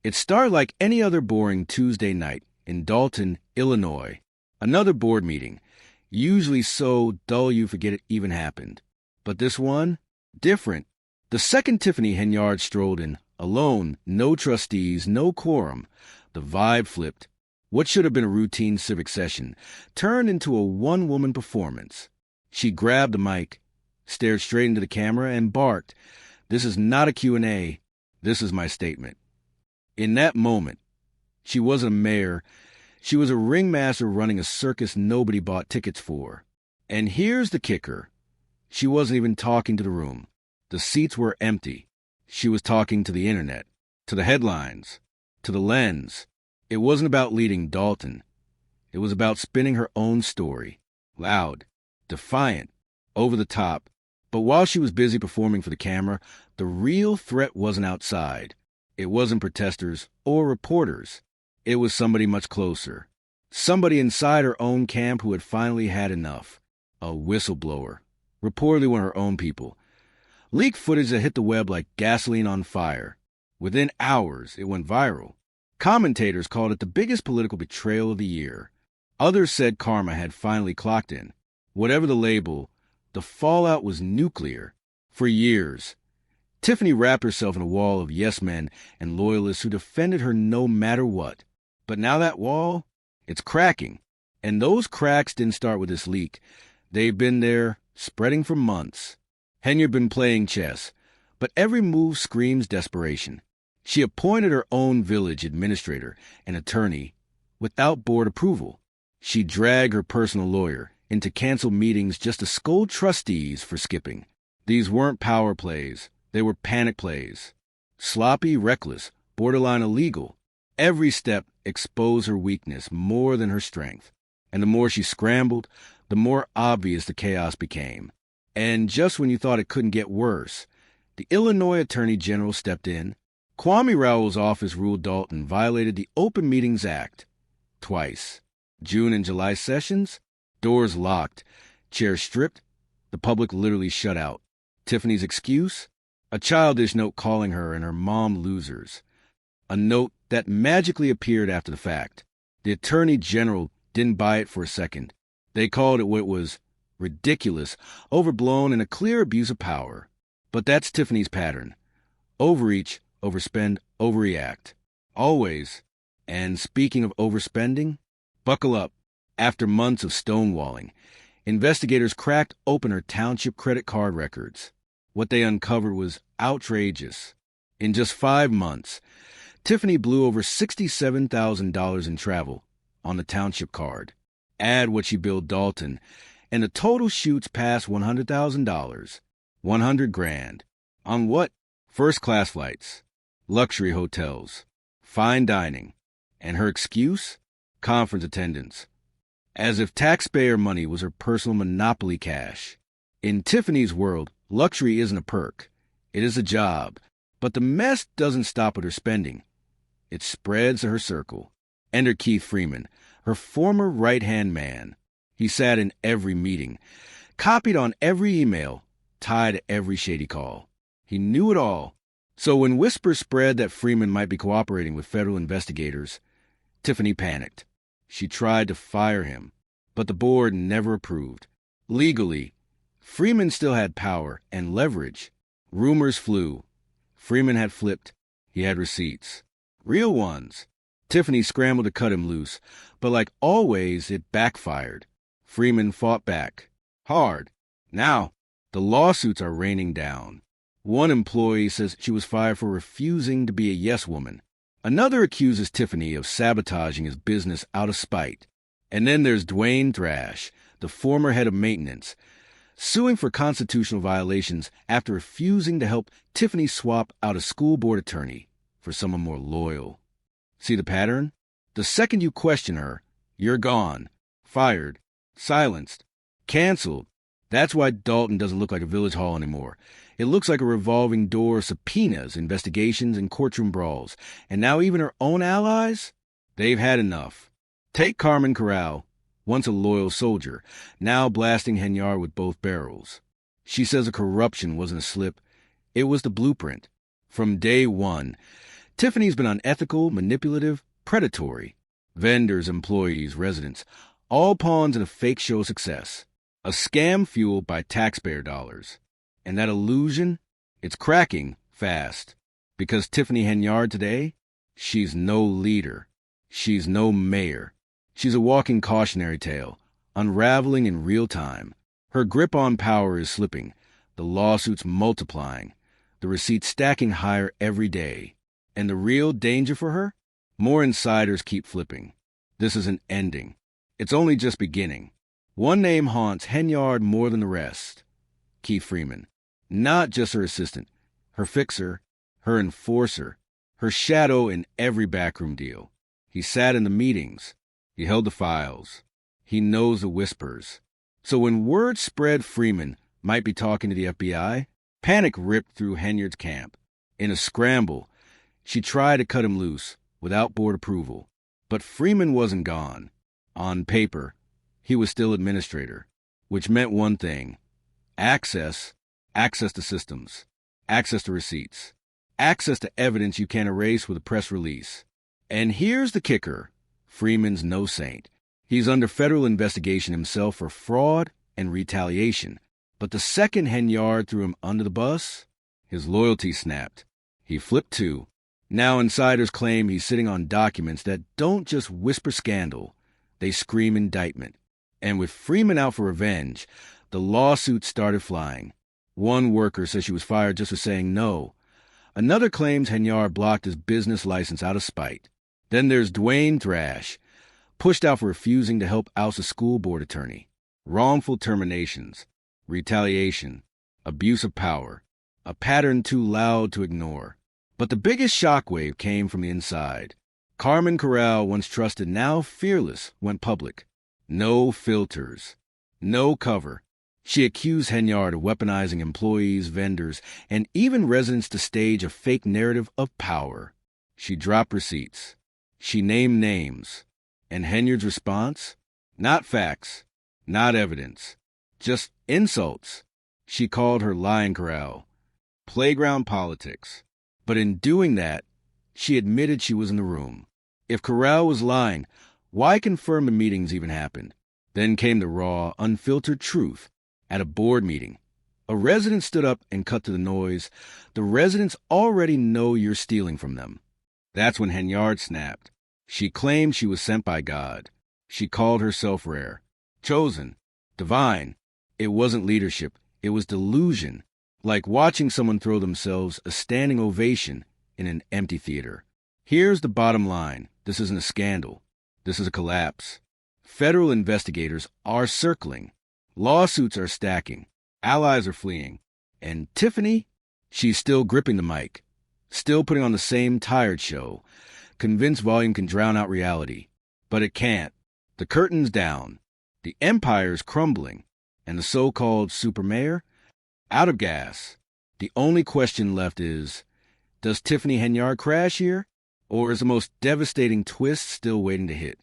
It started like any other boring Tuesday night in Dalton, Illinois. Another board meeting, usually so dull you forget it even happened. But this one, different. The second Tiffany Henyard strolled in, alone, no trustees, no quorum. The vibe flipped. What should have been a routine civic session turned into a one-woman performance. She grabbed the mic, stared straight into the camera, and barked, "This is not a Q&A. This is my statement." In that moment, she wasn't a mayor. She was a ringmaster running a circus nobody bought tickets for. And here's the kicker. She wasn't even talking to the room. The seats were empty. She was talking to the internet, to the headlines, to the lens. It wasn't about leading Dalton. It was about spinning her own story. Loud, defiant, over the top. But while she was busy performing for the camera, the real threat wasn't outside. It wasn't protesters or reporters. It was somebody much closer. Somebody inside her own camp who had finally had enough. A whistleblower. Reportedly one of her own people. Leaked footage that hit the web like gasoline on fire. Within hours, it went viral. Commentators called it the biggest political betrayal of the year. Others said karma had finally clocked in. Whatever the label, the fallout was nuclear. For years, Tiffany wrapped herself in a wall of yes-men and loyalists who defended her no matter what. But now that wall, it's cracking. And those cracks didn't start with this leak. They've been there, spreading for months. Henyard been playing chess, but every move screams desperation. She appointed her own village administrator and attorney without board approval. She dragged her personal lawyer into canceled meetings just to scold trustees for skipping. These weren't power plays. They were panic plays. Sloppy, reckless, borderline illegal. Every step exposed her weakness more than her strength. And the more she scrambled, the more obvious the chaos became. And just when you thought it couldn't get worse, the Illinois Attorney General stepped in. Kwame Raoul's office ruled Dalton violated the Open Meetings Act twice. June and July sessions, doors locked, chairs stripped, the public literally shut out. Tiffany's excuse? A childish note calling her and her mom losers. A note that magically appeared after the fact. The Attorney General didn't buy it for a second. They called it what it was: ridiculous, overblown, and a clear abuse of power. But that's Tiffany's pattern. Overreach, overspend, overreact. Always. And speaking of overspending, buckle up. After months of stonewalling, investigators cracked open her township credit card records. What they uncovered was outrageous. In just 5 months, Tiffany blew over $67,000 in travel on the township card. Add what she billed Dalton, and the total shoots past $100,000. $100,000. On what? First-class flights, luxury hotels, fine dining. And her excuse? Conference attendance. As if taxpayer money was her personal monopoly cash. In Tiffany's world, luxury isn't a perk. It is a job. But the mess doesn't stop with her spending. It spreads to her circle. Enter Keith Freeman, her former right-hand man. He sat in every meeting, copied on every email, tied to every shady call. He knew it all. So when whispers spread that Freeman might be cooperating with federal investigators, Tiffany panicked. She tried to fire him, but the board never approved. Legally, Freeman still had power and leverage. Rumors flew. Freeman had flipped. He had receipts. Real ones. Tiffany scrambled to cut him loose, but like always, it backfired. Freeman fought back. Hard. Now, the lawsuits are raining down. One employee says she was fired for refusing to be a yes woman. Another accuses Tiffany of sabotaging his business out of spite. And then there's Dwayne Thrash, the former head of maintenance, suing for constitutional violations after refusing to help Tiffany swap out a school board attorney for someone more loyal. See the pattern? The second you question her, you're gone, fired, silenced, canceled. That's why Dalton doesn't look like a village hall anymore. It looks like a revolving door of subpoenas, investigations, and courtroom brawls. And now even her own allies? They've had enough. Take Carmen Corral, once a loyal soldier, now blasting Henyard with both barrels. She says the corruption wasn't a slip. It was the blueprint. From day one, Tiffany's been unethical, manipulative, predatory. Vendors, employees, residents, all pawns in a fake show of success. A scam fueled by taxpayer dollars. And that illusion, it's cracking fast. Because Tiffany Henyard today, she's no leader. She's no mayor. She's a walking cautionary tale, unraveling in real time. Her grip on power is slipping, the lawsuits multiplying, the receipts stacking higher every day. And the real danger for her? More insiders keep flipping. This isn't ending. It's only just beginning. One name haunts Henyard more than the rest. Keith Freeman. Not just her assistant, her fixer, her enforcer, her shadow in every backroom deal. He sat in the meetings. He held the files. He knows the whispers. So when word spread Freeman might be talking to the FBI, panic ripped through Henyard's camp. In a scramble, she tried to cut him loose without board approval. But Freeman wasn't gone. On paper, he was still administrator, which meant one thing: access to systems, access to receipts, access to evidence you can't erase with a press release. And here's the kicker. Freeman's no saint. He's under federal investigation himself for fraud and retaliation. But the second Henyard threw him under the bus, his loyalty snapped. He flipped too. Now insiders claim he's sitting on documents that don't just whisper scandal, they scream indictment. And with Freeman out for revenge, the lawsuits started flying. One worker says she was fired just for saying no. Another claims Henyard blocked his business license out of spite. Then there's Dwayne Thrash, pushed out for refusing to help oust a school board attorney. Wrongful terminations, retaliation, abuse of power, a pattern too loud to ignore. But the biggest shockwave came from the inside. Carmen Corral, once trusted, now fearless, went public. No filters, no cover. She accused Henyard of weaponizing employees, vendors, and even residents to stage a fake narrative of power. She dropped receipts. She named names. And Henyard's response? Not facts, not evidence, just insults. She called her lying corral, playground politics. But in doing that, she admitted she was in the room. If Corral was lying, why confirm the meetings even happened? Then came the raw, unfiltered truth. At a board meeting, a resident stood up and cut to the noise. The residents already know you're stealing from them. That's when Henyard snapped. She claimed she was sent by God. She called herself rare, chosen, divine. It wasn't leadership. It was delusion, like watching someone throw themselves a standing ovation in an empty theater. Here's the bottom line. This isn't a scandal. This is a collapse. Federal investigators are circling. Lawsuits are stacking. Allies are fleeing. And Tiffany? She's still gripping the mic, still putting on the same tired show, convinced volume can drown out reality. But it can't. The curtain's down. The empire's crumbling. And the so-called super mayor? Out of gas. The only question left is, does Tiffany Henyard crash here? Or is the most devastating twist still waiting to hit?